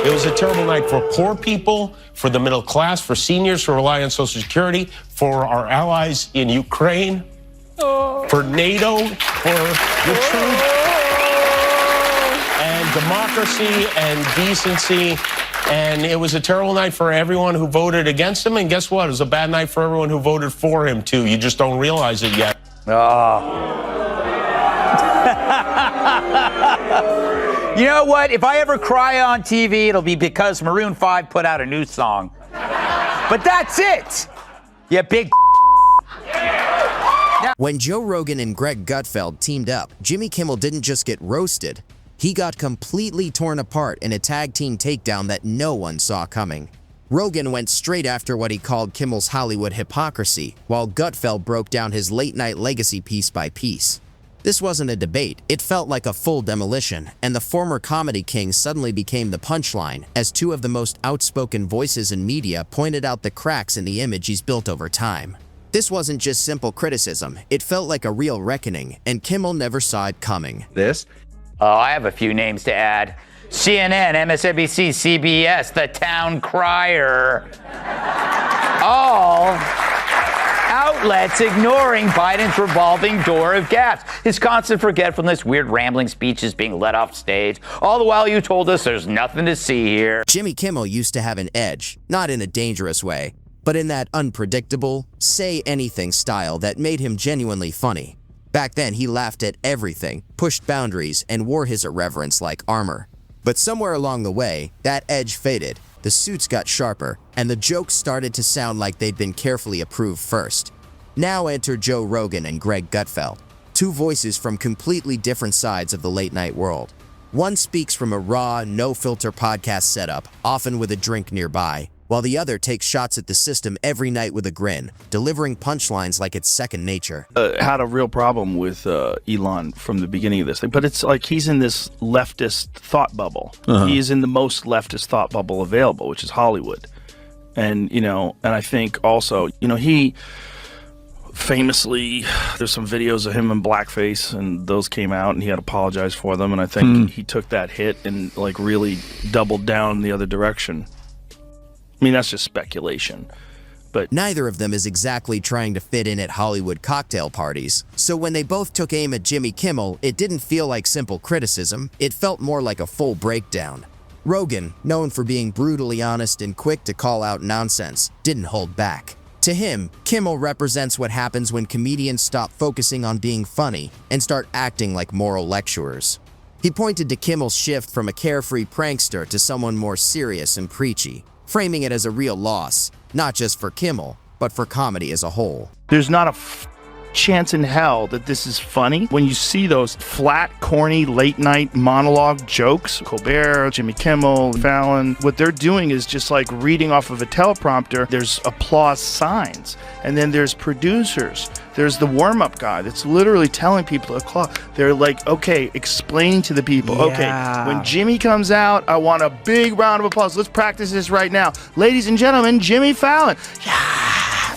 It was a terrible night for poor people, for the middle class, for seniors who rely on Social Security, for our allies in Ukraine, for NATO, for the truth and democracy and decency. And it was a terrible night for everyone who voted against him. And guess what? It was a bad night for everyone who voted for him, too. You just don't realize it yet. You know what? If I ever cry on TV, it'll be because Maroon 5 put out a new song. But that's it. You big. When Joe Rogan and Greg Gutfeld teamed up, Jimmy Kimmel didn't just get roasted. He got completely torn apart in a tag team takedown that no one saw coming. Rogan went straight after what he called Kimmel's Hollywood hypocrisy, while Gutfeld broke down his late-night legacy piece by piece. This wasn't a debate, it felt like a full demolition, and the former comedy king suddenly became the punchline as two of the most outspoken voices in media pointed out the cracks in the image he's built over time. This wasn't just simple criticism, it felt like a real reckoning, and Kimmel never saw it coming. I have a few names to add. CNN, MSNBC, CBS, The Town Crier. All outlets ignoring Biden's revolving door of gaffes. His constant forgetfulness, weird rambling speeches being let off stage. All the while you told us there's nothing to see here. Jimmy Kimmel used to have an edge, not in a dangerous way, but in that unpredictable, say-anything style that made him genuinely funny. Back then, he laughed at everything, pushed boundaries, and wore his irreverence like armor. But somewhere along the way, that edge faded, the suits got sharper, and the jokes started to sound like they'd been carefully approved first. Now enter Joe Rogan and Greg Gutfeld, two voices from completely different sides of the late-night world. One speaks from a raw, no-filter podcast setup, often with a drink nearby, while the other takes shots at the system every night with a grin, delivering punchlines like it's second nature. Had a real problem with Elon from the beginning of this thing, but it's like he's in this leftist thought bubble. He is in the most leftist thought bubble available, which is Hollywood. And, and I think also, he famously, there's some videos of him in blackface, and those came out, and he had apologized for them, and I think he took that hit and, really doubled down the other direction. I mean, that's just speculation, but neither of them is exactly trying to fit in at Hollywood cocktail parties. So when they both took aim at Jimmy Kimmel, it didn't feel like simple criticism, it felt more like a full breakdown. Rogan, known for being brutally honest and quick to call out nonsense, didn't hold back. To him, Kimmel represents what happens when comedians stop focusing on being funny and start acting like moral lecturers. He pointed to Kimmel's shift from a carefree prankster to someone more serious and preachy, framing it as a real loss, not just for Kimmel, but for comedy as a whole. There's not a chance in hell that this is funny. When you see those flat, corny, late-night monologue jokes, Colbert, Jimmy Kimmel, Fallon, what they're doing is just like reading off of a teleprompter. There's applause signs, and then there's producers. There's the warm-up guy that's literally telling people to clap. They're like, okay, explaining to the people, okay, when Jimmy comes out, I want a big round of applause. Let's practice this right now. Ladies and gentlemen, Jimmy Fallon. Yeah.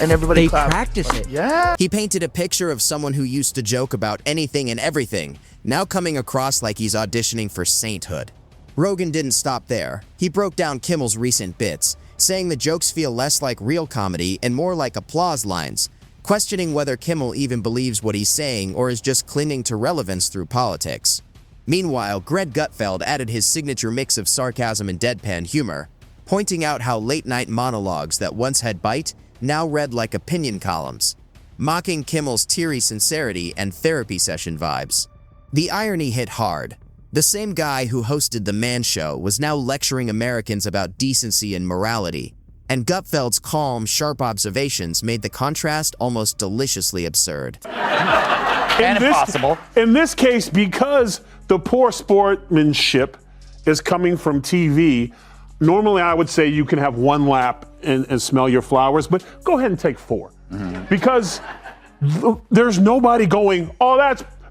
And everybody claps. Practice it. Yeah. He painted a picture of someone who used to joke about anything and everything, now coming across like he's auditioning for sainthood. Rogan didn't stop there. He broke down Kimmel's recent bits, saying the jokes feel less like real comedy and more like applause lines, questioning whether Kimmel even believes what he's saying or is just clinging to relevance through politics. Meanwhile, Greg Gutfeld added his signature mix of sarcasm and deadpan humor, pointing out how late-night monologues that once had bite now read like opinion columns, mocking Kimmel's teary sincerity and therapy session vibes. The irony hit hard. The same guy who hosted The Man Show was now lecturing Americans about decency and morality, and Gutfeld's calm, sharp observations made the contrast almost deliciously absurd. And impossible. In this case, because the poor sportsmanship is coming from TV, normally I would say you can have one lap and smell your flowers, but go ahead and take 4. Because there's nobody going, oh,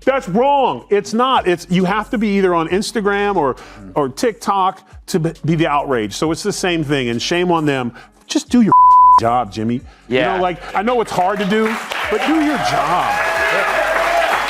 that's wrong. It's not. You have to be either on Instagram or TikTok to be the outrage. So it's the same thing, and shame on them. Just do your job, Jimmy. Yeah. I know it's hard to do, but do your job.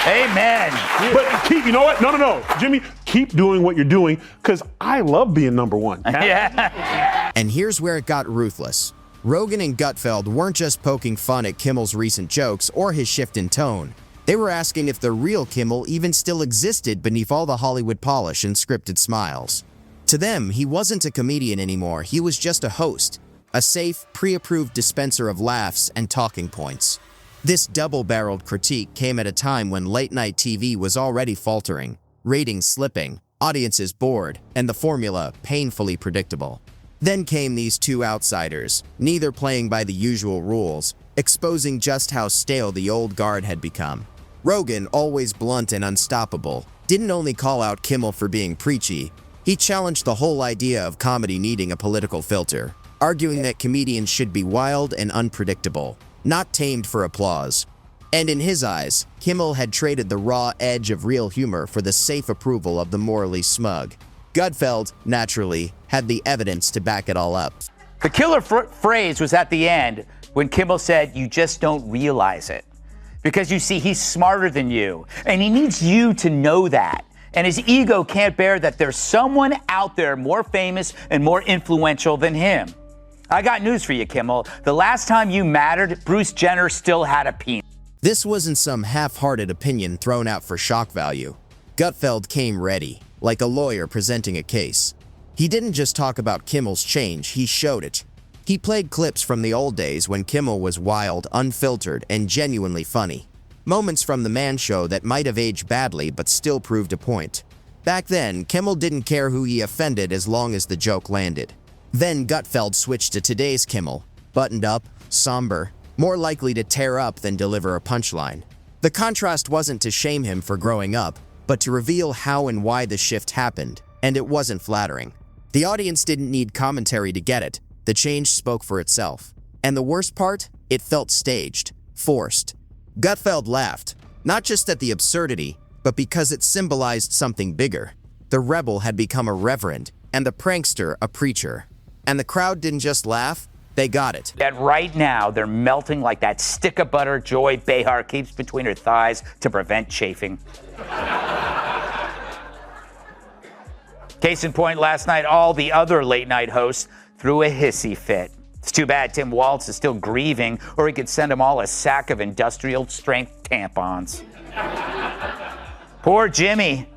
Amen. But you know what? No. Jimmy, keep doing what you're doing, because I love being number one. Yeah. And here's where it got ruthless. Rogan and Gutfeld weren't just poking fun at Kimmel's recent jokes or his shift in tone. They were asking if the real Kimmel even still existed beneath all the Hollywood polish and scripted smiles. To them, he wasn't a comedian anymore, he was just a host, a safe, pre-approved dispenser of laughs and talking points. This double-barreled critique came at a time when late-night TV was already faltering, ratings slipping, audiences bored, and the formula painfully predictable. Then came these two outsiders, neither playing by the usual rules, exposing just how stale the old guard had become. Rogan, always blunt and unstoppable, didn't only call out Kimmel for being preachy, he challenged the whole idea of comedy needing a political filter, arguing that comedians should be wild and unpredictable, not tamed for applause. And in his eyes, Kimmel had traded the raw edge of real humor for the safe approval of the morally smug. Gutfeld, naturally, had the evidence to back it all up. The killer phrase was at the end when Kimmel said, "You just don't realize it." Because you see, he's smarter than you, and he needs you to know that. And his ego can't bear that there's someone out there more famous and more influential than him. I got news for you, Kimmel. The last time you mattered, Bruce Jenner still had a penis. This wasn't some half-hearted opinion thrown out for shock value. Gutfeld came ready, like a lawyer presenting a case. He didn't just talk about Kimmel's change, he showed it. He played clips from the old days when Kimmel was wild, unfiltered, and genuinely funny. Moments from the Man Show that might have aged badly but still proved a point. Back then, Kimmel didn't care who he offended as long as the joke landed. Then Gutfeld switched to today's Kimmel, buttoned up, somber, more likely to tear up than deliver a punchline. The contrast wasn't to shame him for growing up, but to reveal how and why the shift happened, and it wasn't flattering. The audience didn't need commentary to get it. The change spoke for itself. And the worst part? It felt staged, forced. Gutfeld laughed, not just at the absurdity, but because it symbolized something bigger. The rebel had become a reverend, and the prankster a preacher. And the crowd didn't just laugh, they got it. That right now, they're melting like that stick of butter Joy Behar keeps between her thighs to prevent chafing. Case in point, last night, all the other late-night hosts threw a hissy fit. It's too bad Tim Waltz is still grieving, or he could send them all a sack of industrial-strength tampons. Poor Jimmy.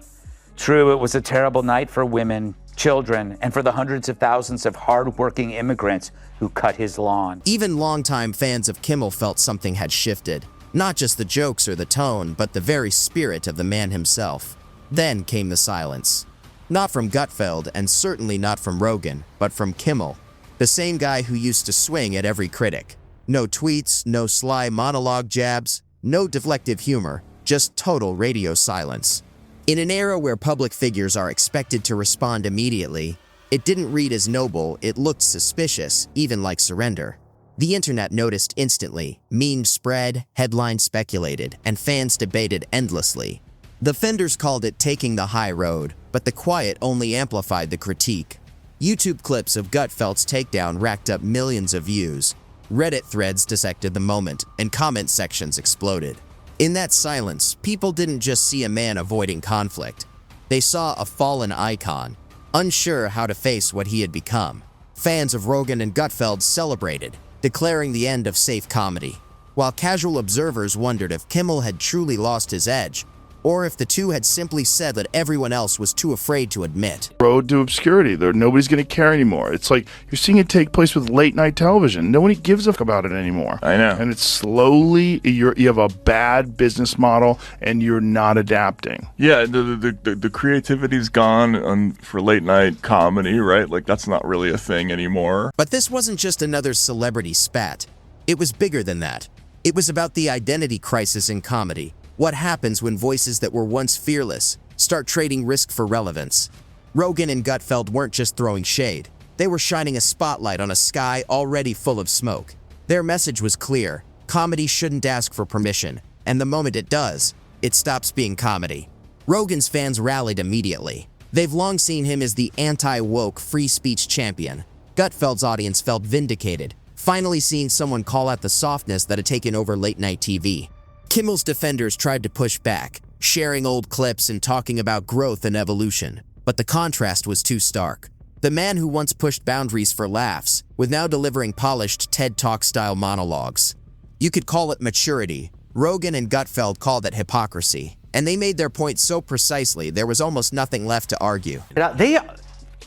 True, it was a terrible night for women, children, and for the hundreds of thousands of hard-working immigrants who cut his lawn. Even longtime fans of Kimmel felt something had shifted. Not just the jokes or the tone, but the very spirit of the man himself. Then came the silence. Not from Gutfeld, and certainly not from Rogan, but from Kimmel, the same guy who used to swing at every critic. No tweets, no sly monologue jabs, no deflective humor, just total radio silence. In an era where public figures are expected to respond immediately, it didn't read as noble, it looked suspicious, even like surrender. The internet noticed instantly, memes spread, headlines speculated, and fans debated endlessly. The fenders called it taking the high road, but the quiet only amplified the critique. YouTube clips of Gutfeld's takedown racked up millions of views. Reddit threads dissected the moment, and comment sections exploded. In that silence, people didn't just see a man avoiding conflict. They saw a fallen icon, unsure how to face what he had become. Fans of Rogan and Gutfeld celebrated, declaring the end of safe comedy, while casual observers wondered if Kimmel had truly lost his edge, or if the two had simply said that everyone else was too afraid to admit. Road to obscurity. Nobody's going to care anymore. It's like you're seeing it take place with late night television. Nobody gives a fuck about it anymore. I know. And it's slowly, you have a bad business model and you're not adapting. Yeah, the creativity's gone for late night comedy, right? Like that's not really a thing anymore. But this wasn't just another celebrity spat. It was bigger than that. It was about the identity crisis in comedy. What happens when voices that were once fearless start trading risk for relevance? Rogan and Gutfeld weren't just throwing shade. They were shining a spotlight on a sky already full of smoke. Their message was clear. Comedy shouldn't ask for permission, and the moment it does, it stops being comedy. Rogan's fans rallied immediately. They've long seen him as the anti-woke free speech champion. Gutfeld's audience felt vindicated, finally seeing someone call out the softness that had taken over late-night TV. Kimmel's defenders tried to push back, sharing old clips and talking about growth and evolution. But the contrast was too stark. The man who once pushed boundaries for laughs was now delivering polished TED Talk-style monologues. You could call it maturity. Rogan and Gutfeld called it hypocrisy. And they made their point so precisely, there was almost nothing left to argue.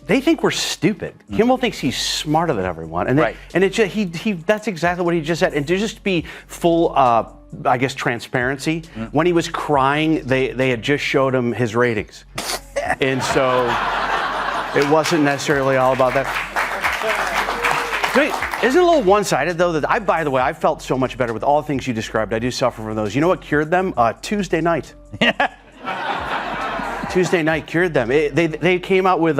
They think we're stupid. Kimmel thinks he's smarter than everyone, and it's just, that's exactly what he just said. And to just be full, I guess, transparency, when he was crying, they had just showed him his ratings, and so it wasn't necessarily all about that. Isn't it a little one-sided though? That by the way, I felt so much better with all the things you described. I do suffer from those. You know what cured them? Tuesday night. Tuesday night cured them. They came out with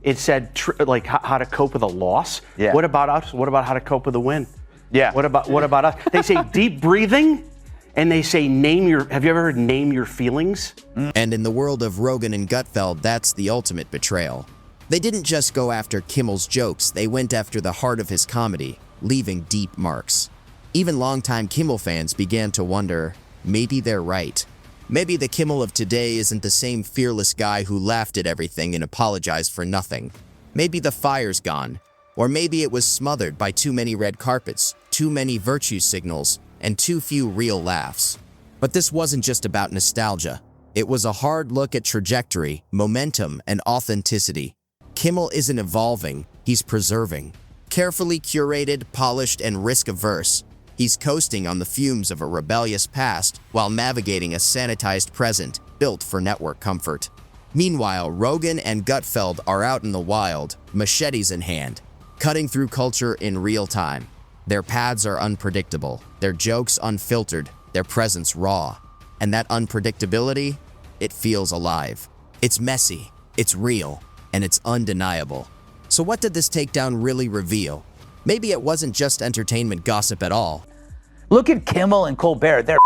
it said like how to cope with a loss. Yeah. What about us? What about how to cope with a win? Yeah. What about us? They say deep breathing, and they say have you ever heard name your feelings? And in the world of Rogan and Gutfeld, that's the ultimate betrayal. They didn't just go after Kimmel's jokes, they went after the heart of his comedy, leaving deep marks. Even longtime Kimmel fans began to wonder, maybe they're right. Maybe the Kimmel of today isn't the same fearless guy who laughed at everything and apologized for nothing. Maybe the fire's gone, or maybe it was smothered by too many red carpets, too many virtue signals, and too few real laughs. But this wasn't just about nostalgia. It was a hard look at trajectory, momentum, and authenticity. Kimmel isn't evolving, he's preserving. Carefully curated, polished, and risk-averse, he's coasting on the fumes of a rebellious past while navigating a sanitized present built for network comfort. Meanwhile, Rogan and Gutfeld are out in the wild, machetes in hand, cutting through culture in real time. Their paths are unpredictable, their jokes unfiltered, their presence raw. And that unpredictability, it feels alive. It's messy, it's real, and it's undeniable. So what did this takedown really reveal? Maybe it wasn't just entertainment gossip at all. Look at Kimmel and Colbert. They're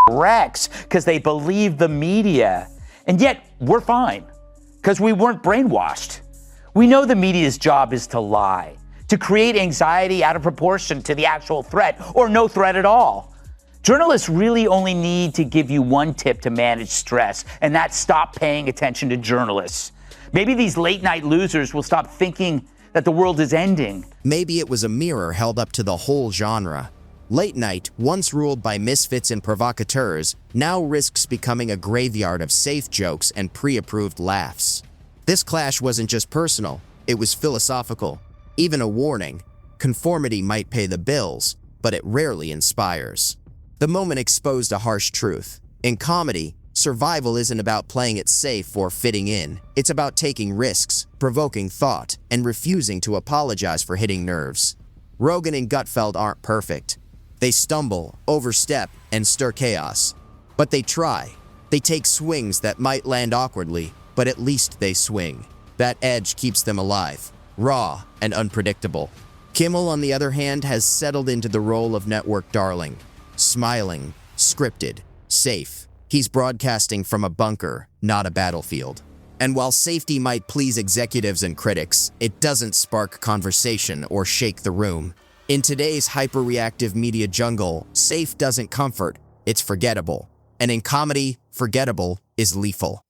wrecks because they believe the media. And yet, we're fine because we weren't brainwashed. We know the media's job is to lie, to create anxiety out of proportion to the actual threat or no threat at all. Journalists really only need to give you one tip to manage stress, and that's stop paying attention to journalists. Maybe these late-night losers will stop thinking that the world is ending. Maybe it was a mirror held up to the whole genre. Late night, once ruled by misfits and provocateurs, now risks becoming a graveyard of safe jokes and pre-approved laughs. This clash wasn't just personal, it was philosophical. Even a warning, conformity might pay the bills, but it rarely inspires. The moment exposed a harsh truth. In comedy, survival isn't about playing it safe or fitting in. It's about taking risks, provoking thought, and refusing to apologize for hitting nerves. Rogan and Gutfeld aren't perfect. They stumble, overstep, and stir chaos. But they try. They take swings that might land awkwardly, but at least they swing. That edge keeps them alive, raw and unpredictable. Kimmel, on the other hand, has settled into the role of network darling. Smiling, scripted, safe. He's broadcasting from a bunker, not a battlefield. And while safety might please executives and critics, it doesn't spark conversation or shake the room. In today's hyper-reactive media jungle, safe doesn't comfort, it's forgettable. And in comedy, forgettable is lethal.